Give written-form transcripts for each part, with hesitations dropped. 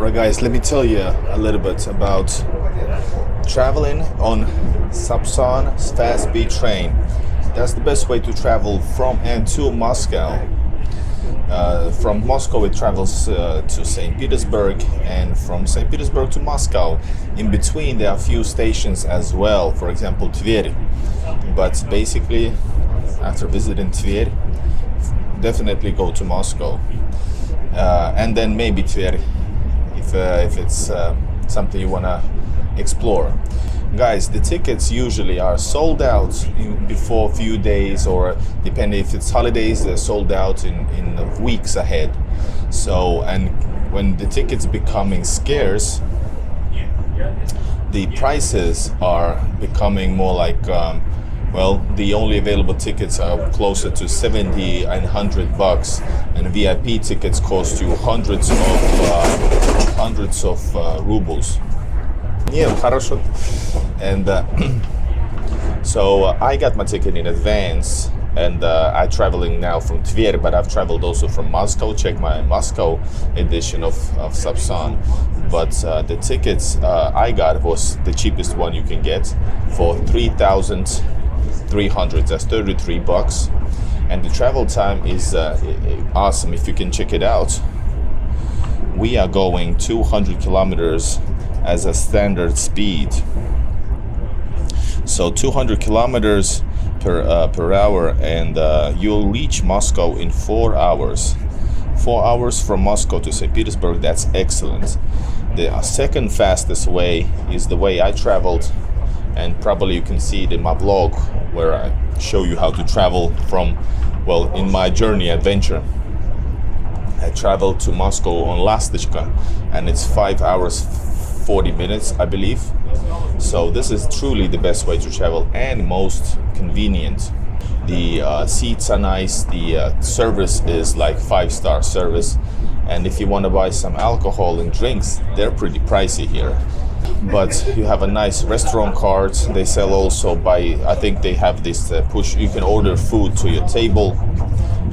Alright guys, let me tell you a little bit about traveling on Sapsan's fast-speed train. That's the best way to travel from and to Moscow. From Moscow it travels to St. Petersburg, and from St. Petersburg to Moscow. In between there are a few stations as well, for example Tver. But basically, after visiting Tver, definitely go to Moscow. And then maybe Tver if it's something you want to explore. Guys, the tickets usually are sold out before a few days, or depending if it's holidays, they're sold out in weeks ahead. So, and when the tickets becoming scarce, the prices are becoming more like well, the only available tickets are closer to 70 and $100, and VIP tickets cost you hundreds of rubles. Yeah, хорошо. And so I got my ticket in advance, and I'm traveling now from Tver, but I've traveled also from Moscow. Check my Moscow edition of Sapsan. But the tickets I got was the cheapest one you can get for 3,300. That's $33, and the travel time is awesome. If you can check it out, we are going 200 kilometers as a standard speed. So 200 kilometers per hour, and you'll reach Moscow in 4 hours. 4 hours from Moscow to St. Petersburg. That's excellent. The second fastest way is the way I traveled, and probably you can see it in my vlog where I show you how to travel from, well, in my journey adventure. I traveled to Moscow on Lastishka, and it's 5 hours 40 minutes, I believe. So this is truly the best way to travel and most convenient. The seats are nice, the service is like 5-star service, and if you want to buy some alcohol and drinks, they're pretty pricey here. But you have a nice restaurant card. They sell also I think they have this push, you can order food to your table,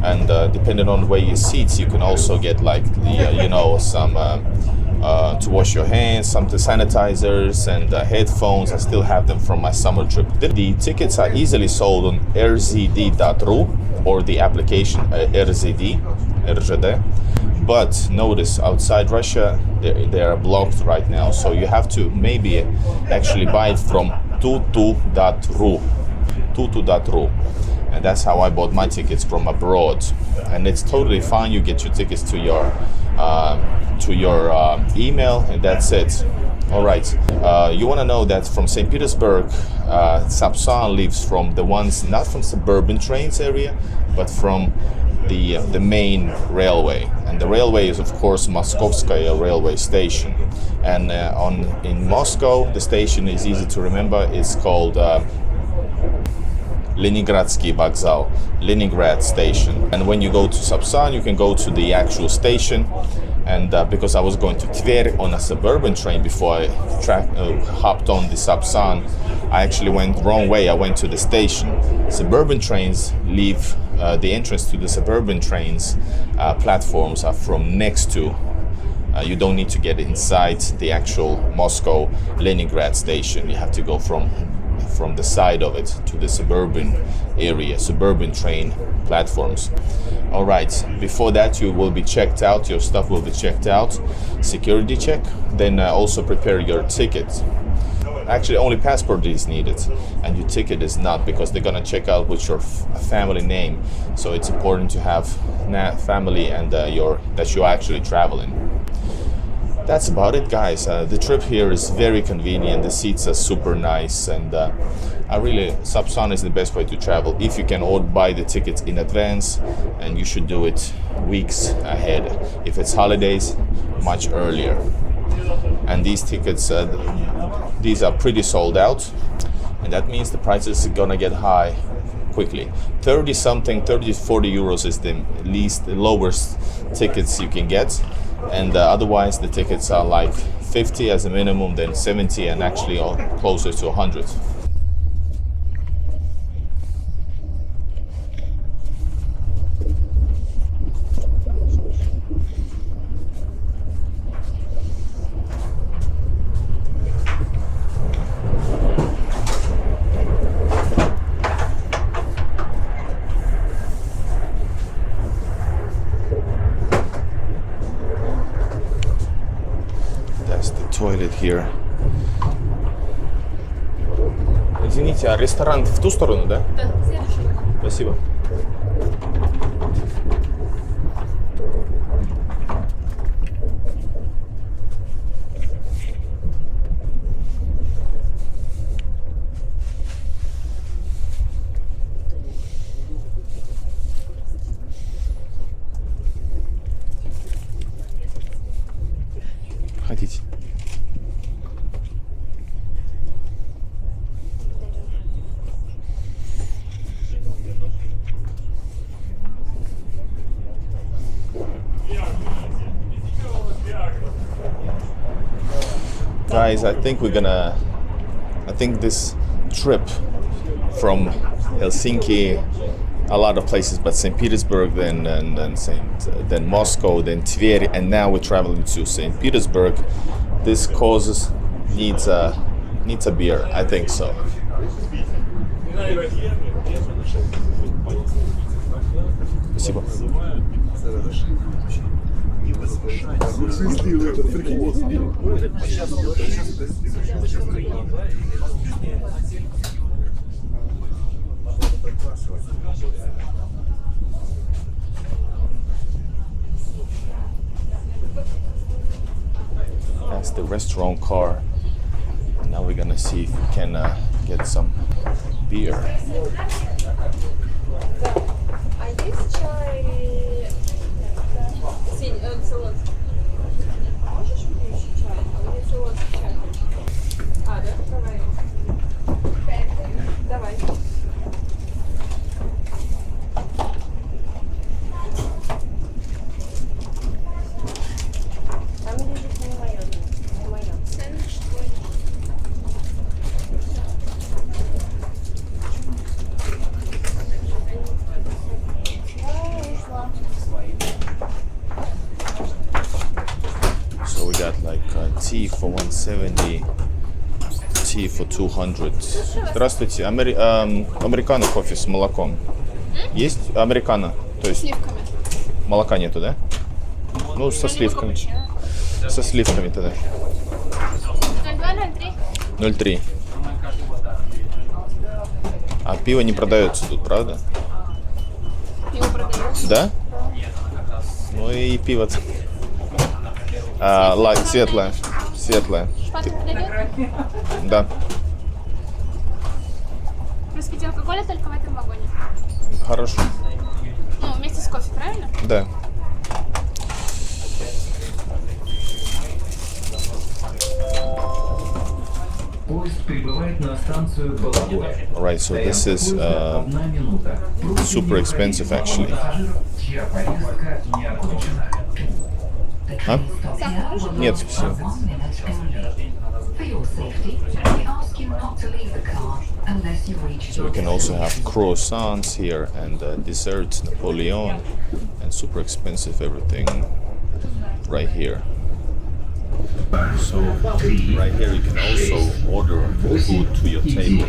and depending on where you sit, you can also get like the some to wash your hands, some sanitizers, and headphones. I still have them from my summer trip. The tickets are easily sold on rzd.ru or the application RZD. But notice, outside Russia, they are blocked right now. So you have to maybe actually buy it from tutu.ru. Tutu.ru. And that's how I bought my tickets from abroad. And it's totally fine. You get your tickets to your email, and that's it. All right. You want to know that from St. Petersburg, Sapsan leaves from the ones not from suburban trains area, but from the main railway. And the railway is, of course, Moskovskaya railway station. And in Moscow, the station is easy to remember. It's called Leningradsky Vokzal, Leningrad station. And when you go to Sapsan, you can go to the actual station. And because I was going to Tver on a suburban train before I hopped on the Sapsan, I actually went the wrong way. I went to the station. Suburban trains leave, the entrance to the suburban trains platforms are from next to. You don't need to get inside the actual Moscow Leningrad station. You have to go from the side of it to the suburban area, suburban train platforms. All right, before that you will be checked out, your stuff will be checked out, security check, then also prepare your ticket. Actually, only passport is needed, and your ticket is not, because they're gonna check out with your family name. So it's important to have family and that you're actually traveling. That's about it, guys. The trip here is very convenient. The seats are super nice, and Sapsan is the best way to travel if you can buy the tickets in advance, and you should do it weeks ahead. If it's holidays, much earlier. And these tickets, these are pretty sold out, and that means the prices are gonna get high quickly. 30 to 40 euros is the lowest tickets you can get. And otherwise the tickets are like 50 as a minimum, then 70, and actually all closer to 100. toilet here. Извините, а ресторан в ту сторону, да? Да, следующий. Спасибо. Хотите? Guys, I think this trip from Helsinki, a lot of places, but St. Petersburg, then Moscow, then Tver, and now we're traveling to St. Petersburg. This needs a beer. I think so. Спасибо. That's the restaurant car. Now we're gonna see if we can get some beer. А есть чай цейлонский? Можешь мне еще чай? А мне цейлонский чай хочу. А, да? Давай. Давай. Там лежит не моё. Не моё. Сэндвич твой. So we got like tea for 170, tea for 200. Здравствуйте, американо кофе с молоком. Есть американо? То есть Сливками. молока нету, да? Ну, со сливками. Со сливками тогда. 0,3. А пиво не продается тут, правда? Пиво продается. Да? Ну и пиво-то. Светлое. Светлое. Шпатный подойдет? Да. Распитие алкоголя только в этом вагоне. Хорошо. Ну, вместе с кофе, правильно? Да. Поезд прибывает на станцию Балагоя. Alright, so this is super expensive actually. Чья поездка не окончена. А? Нет, спасибо. So we can also have croissants here and desserts, Napoleon, and super expensive everything right here. So right here you can also order food to your table.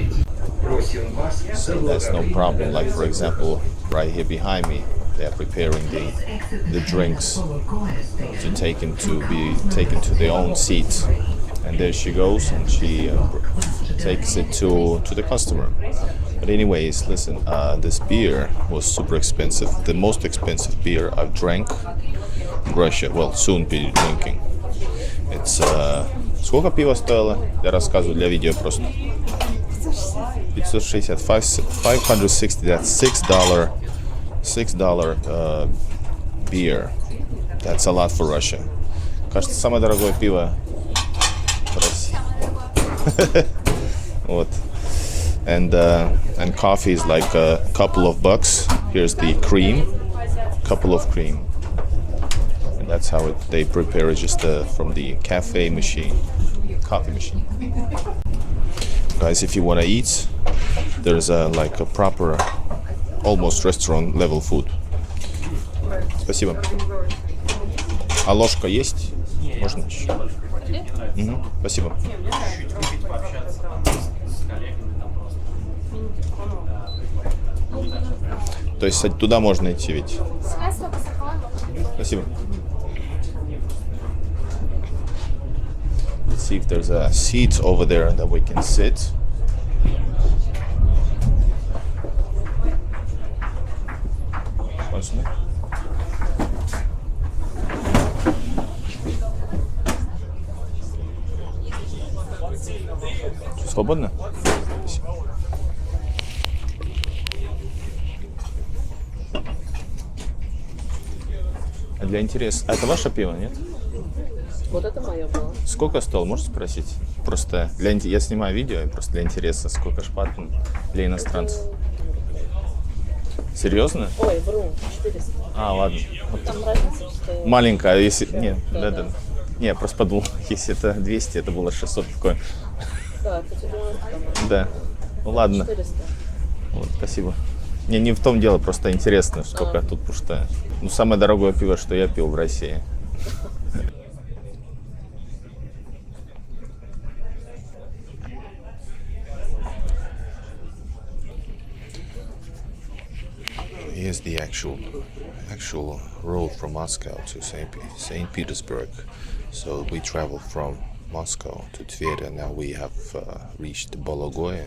So that's no problem. Like for example, right here behind me, they are preparing the drinks to be taken to their own seats. And there she goes, and she takes it to the customer. But anyways, listen, this beer was super expensive. The most expensive beer I've drank in Russia. Well, soon be drinking. It's сколько пива стоило? Я рассказываю для видео просто. 560, 560. That's $6 beer. That's a lot for Russia. Кажется, самое дорогое пиво в России. Вот. And coffee is like a couple of bucks. Here's the cream, couple of cream. And that's how they prepare it just from the coffee machine. Guys, if you want to eat, there's like a proper, almost restaurant level food. Спасибо. А ложка есть? Можно? Угу. Спасибо. То есть туда можно идти ведь? Спасибо. see if there's a seat over there that we can sit. Свободно? А для интереса... Это ваше пиво, нет? Вот это мое было. Сколько стоил, можете спросить? Просто я снимаю видео, и просто для интереса, сколько шпатен для иностранцев. Серьезно? Ой, вру, 400. А, ладно. Там разница, что... Маленькая, если... Нет, Да. Не, я просто подумал, если это 200, это было 600 такое. Да, это 90, по-моему. Да. Ну ладно. 400. Вот, спасибо. Не в том дело, просто интересно, сколько тут, потому что... Ну, самое дорогое пиво, что я пил в России. Here's the actual road from Moscow to St. Petersburg. So we traveled from Moscow to Tver, and now we have reached Bologoye.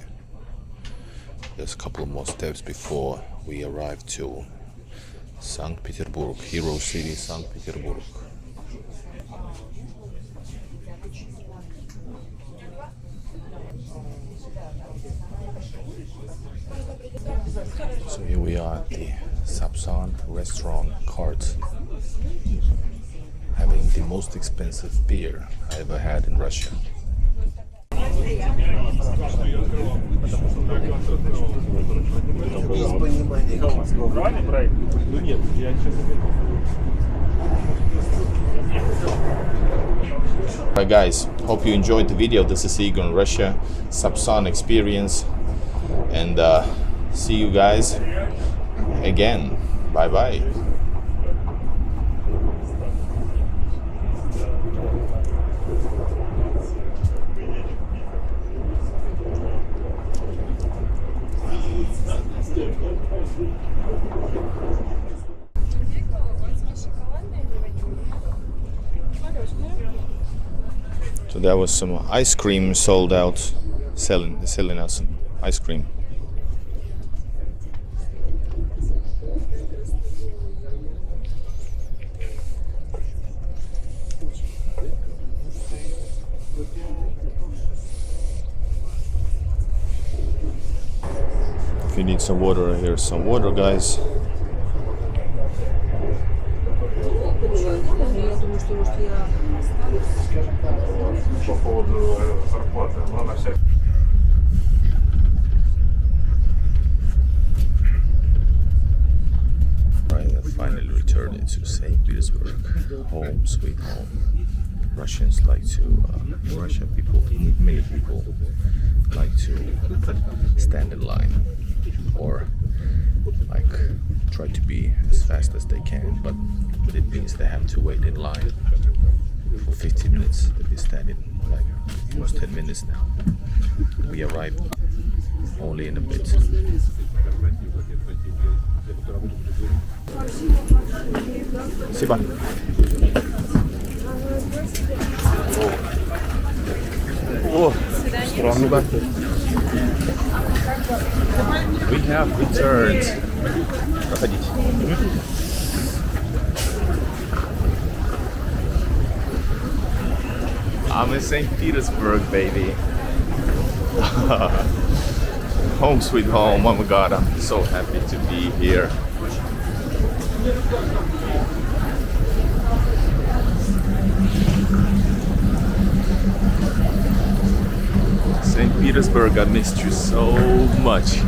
There's a couple more steps before we arrive to St. Petersburg, Hero City, St. Petersburg. So here we are at the Sapsan restaurant cart, having the most expensive beer I ever had in Russia. Alright guys, hope you enjoyed the video. This is Igor in Russia, Sapsan experience, and see you guys again. Bye bye. So there was some ice cream sold out, selling out some ice cream. If you need some water, here's some water, guys. По поводу зарплаты, но на всякий. Right, I finally returned to St. Petersburg, home, sweet home. Russians like to, Russian people, many people like to stand in line or like try to be as fast as they can, but it means they have to wait in line for 15 minutes. They'll be standing like almost 10 minutes now. We arrived only in a bit. Спасибо. О, спасибо. We have returned. Проходите. I'm in St. Petersburg, baby. Home sweet home. Oh my god, I'm so happy to be here. St. Petersburg, I missed you so much.